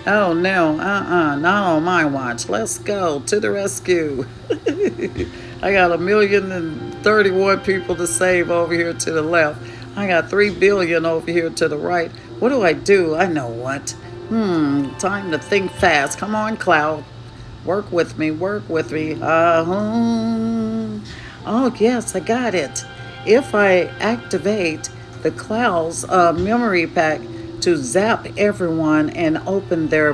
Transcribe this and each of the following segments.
Oh no, not on my watch. Let's go to the rescue. I got 1,031 people to save over here to the left. I got 3 billion over here to the right. What do I do? I know what. Time to think fast. Come on, Cloud. Work with me, work with me. Oh, yes, I got it. If I activate the cloud's memory pack to zap everyone and open their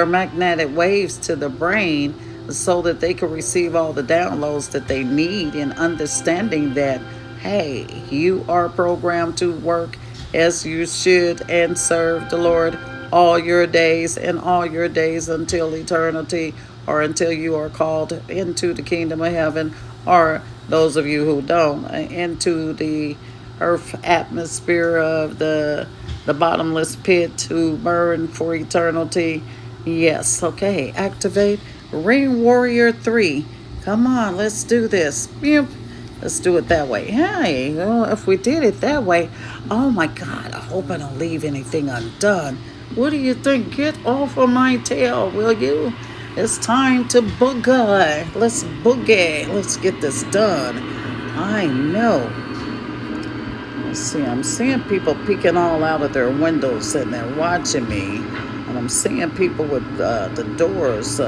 magnetic waves to the brain so that they can receive all the downloads that they need in understanding that, hey, you are programmed to work as you should and serve the Lord all your days and all your days until eternity, or until you are called into the kingdom of heaven, or those of you who don't, into the earth atmosphere of the bottomless pit to burn for eternity. Yes, okay. Activate Ring Warrior 3. Come on, let's do this. Let's do it that way. Hey, well, if we did it that way, oh my God, I hope I don't leave anything undone. What do you think? Get off of my tail, will you? It's time to boogie. Let's boogie. Let's get this done. I know. Let's see, I'm seeing people peeking all out of their windows and they're watching me. And I'm seeing people with the doors,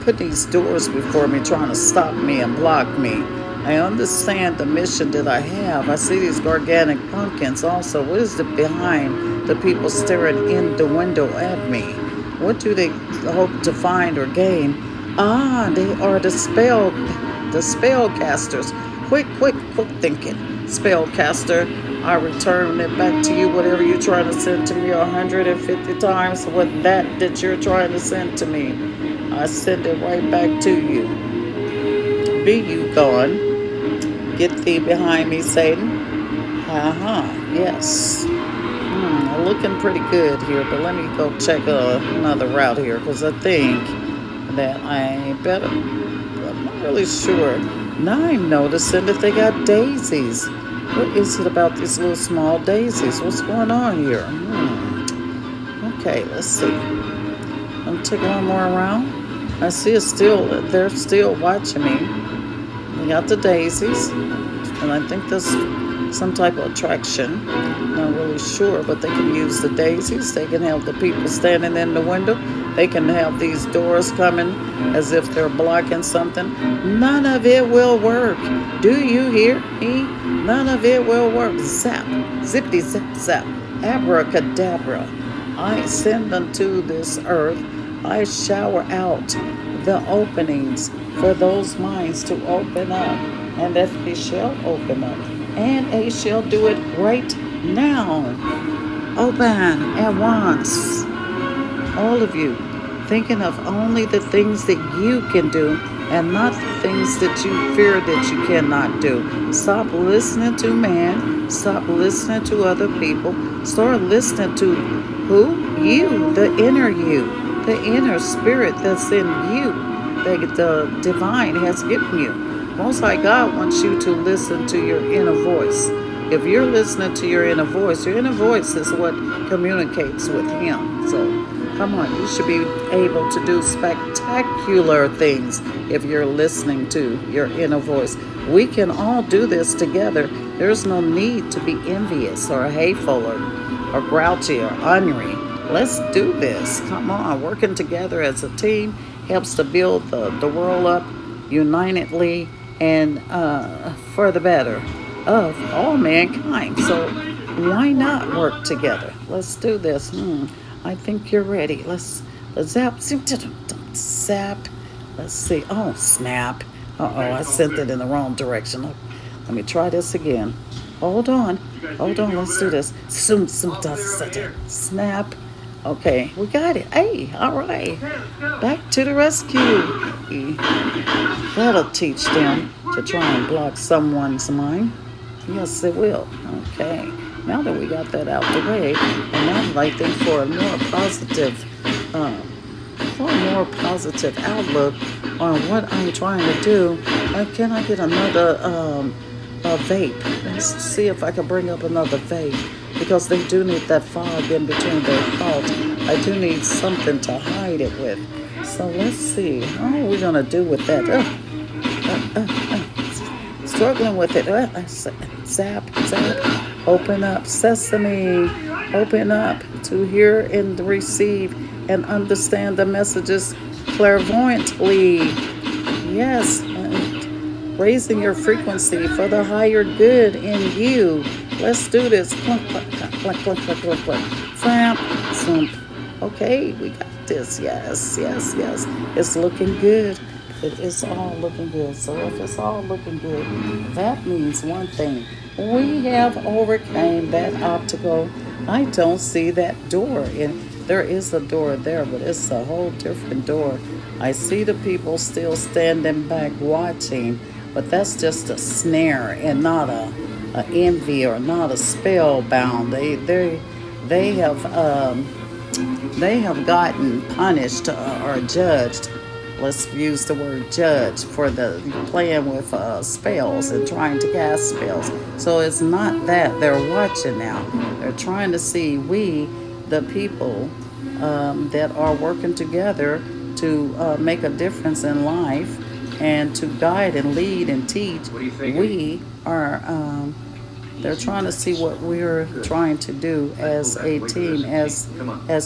putting these doors before me, trying to stop me and block me. I understand the mission that I have. I see these organic pumpkins also. What is it behind the people staring in the window at me? What do they hope to find or gain? Ah, they are the spellcasters. Quick thinking. Spellcaster, I return it back to you, whatever you're trying to send to me 150 times. What that you're trying to send to me, I send it right back to you. Be you gone. Get thee behind me, Satan. Yes. Looking pretty good here, but let me go check another route here, because I think that I better. I'm not really sure. Now I'm noticing that they got daisies. What is it about these little small daisies? What's going on here? Okay, let's see. I'm taking one more around. I see they're still watching me. They got the daisies, and I think there's some type of attraction. Not really sure, but they can use the daisies. They can have the people standing in the window. They can have these doors coming as if they're blocking something. None of it will work. Do you hear me? None of it will work. Zap, zippity zap zap, abracadabra. I send unto this earth. I shower out the openings for those minds to open up, and that they shall open up, and they shall do it right now. Open at once. All of you, thinking of only the things that you can do and not the things that you fear that you cannot do. Stop listening to man. Stop listening to other people. Start listening to who? You, the inner spirit that's in you, that the divine has given you. Most High God wants you to listen to your inner voice. If you're listening to your inner voice is what communicates with Him. So, come on, you should be able to do spectacular things if you're listening to your inner voice. We can all do this together. There's no need to be envious or hateful or grouchy or ornery. Let's do this. Come on, working together as a team helps to build the world up unitedly and for the better of all mankind. So why not work together? Let's do this. I think you're ready. Let's zap. Let's see. Oh, snap. I sent it in the wrong direction. Let me try this again. Hold on. Let's do this. Snap. Okay, we got it. Hey, all right. Back to the rescue. That'll teach them to try and block someone's mind. Yes, it will. Okay. Now that we got that out the way, and now I think for a more positive outlook on what I'm trying to do, can I get another a vape? Let's see if I can bring up another vape. because they do need that fog in between their thoughts. I do need something to hide it with. So let's see. How are we going to do with that? Struggling with it. Zap, zap. Open up. Sesame. Open up to hear and receive and understand the messages clairvoyantly. Yes. Raising your frequency for the higher good in you. Let's do this. Clunk, clunk, clunk, clunk, clunk, clunk, clunk. Slap, slump. Okay, we got this. Yes, yes, yes. It's looking good. It is all looking good. So if it's all looking good, that means one thing. We have overcame that obstacle. I don't see that door. And there is a door there, but it's a whole different door. I see the people still standing back watching, but that's just a snare and not a envy or not a spellbound. They have gotten punished or judged. Let's use the word judge for the playing with spells and trying to cast spells. So it's not that they're watching now. They're trying to see we, the people that are working together to make a difference in life and to guide and lead and teach. We are. They're trying to see what we're trying to do as a team, as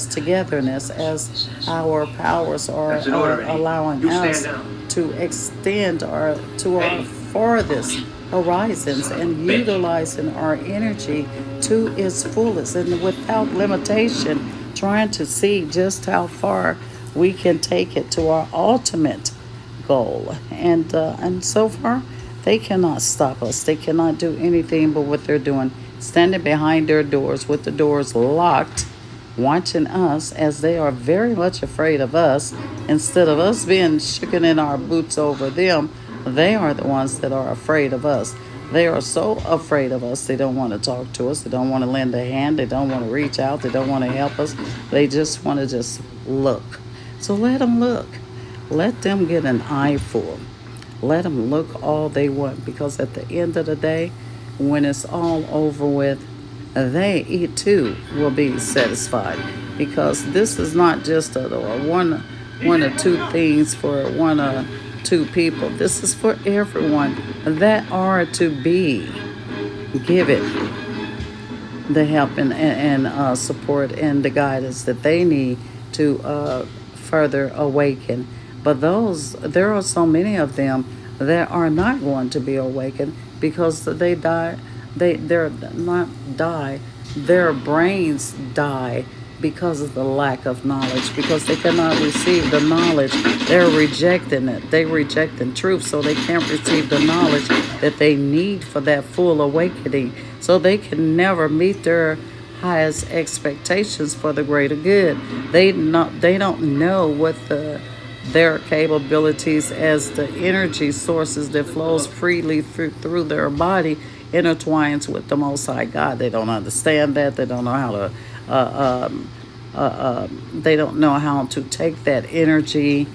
togetherness, as our powers are allowing us to extend to our farthest horizons and utilizing our energy to its fullest and without limitation, trying to see just how far we can take it to our ultimate goal. And so far, they cannot stop us. They cannot do anything but what they're doing, standing behind their doors with the doors locked, watching us as they are very much afraid of us. Instead of us being shaken in our boots over them, they are the ones that are afraid of us. They are so afraid of us, they don't want to talk to us. They don't want to lend a hand. They don't want to reach out. They don't want to help us. They just want to just look. So let them look. Let them get an eyeful. Let them look all they want, because at the end of the day, when it's all over with, they too will be satisfied, because this is not just a one or two things for one or two people. This is for everyone that are to be given the help and support and the guidance that they need to further awaken. But there are so many of them that are not going to be awakened, because they die. They're not die. Their brains die because of the lack of knowledge, because they cannot receive the knowledge. They're rejecting it. They're rejecting truth, so they can't receive the knowledge that they need for that full awakening. So they can never meet their highest expectations for the greater good. They don't know what their capabilities as the energy sources that flows freely through their body intertwines with the Most High God. They don't understand that. They don't know how to. They don't know how to take that energy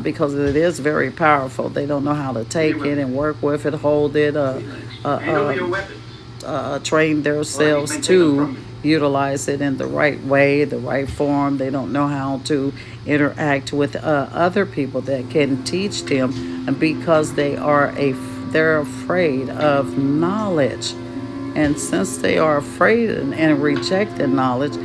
because it is very powerful. They don't know how to take it and work with it, hold it, train themselves to utilize it in the right way, the right form. They don't know how to interact with other people that can teach them, and because they're afraid of knowledge. And since they are afraid and rejected knowledge,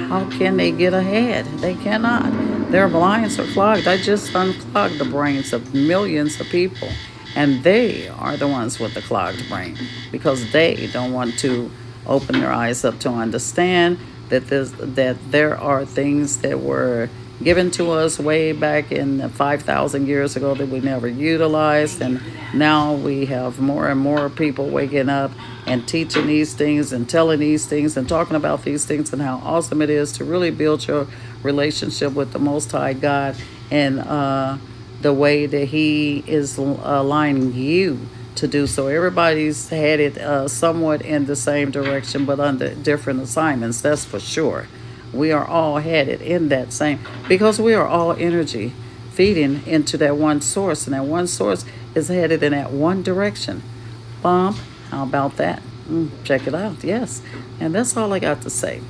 how can they get ahead? They cannot. Their minds are clogged. I just unclogged the brains of millions of people, and they are the ones with the clogged brain, because they don't want to open their eyes up to understand that there are things that were given to us way back in 5,000 years ago that we never utilized, and now we have more and more people waking up and teaching these things and telling these things and talking about these things, and how awesome it is to really build your relationship with the Most High God and the way that He is aligning you to do so. Everybody's headed somewhat in the same direction, but under different assignments, that's for sure. We are all headed in that same, because we are all energy feeding into that one source, and that one source is headed in that one direction. Bomb, how about that? Check it out. Yes. And that's all I got to say.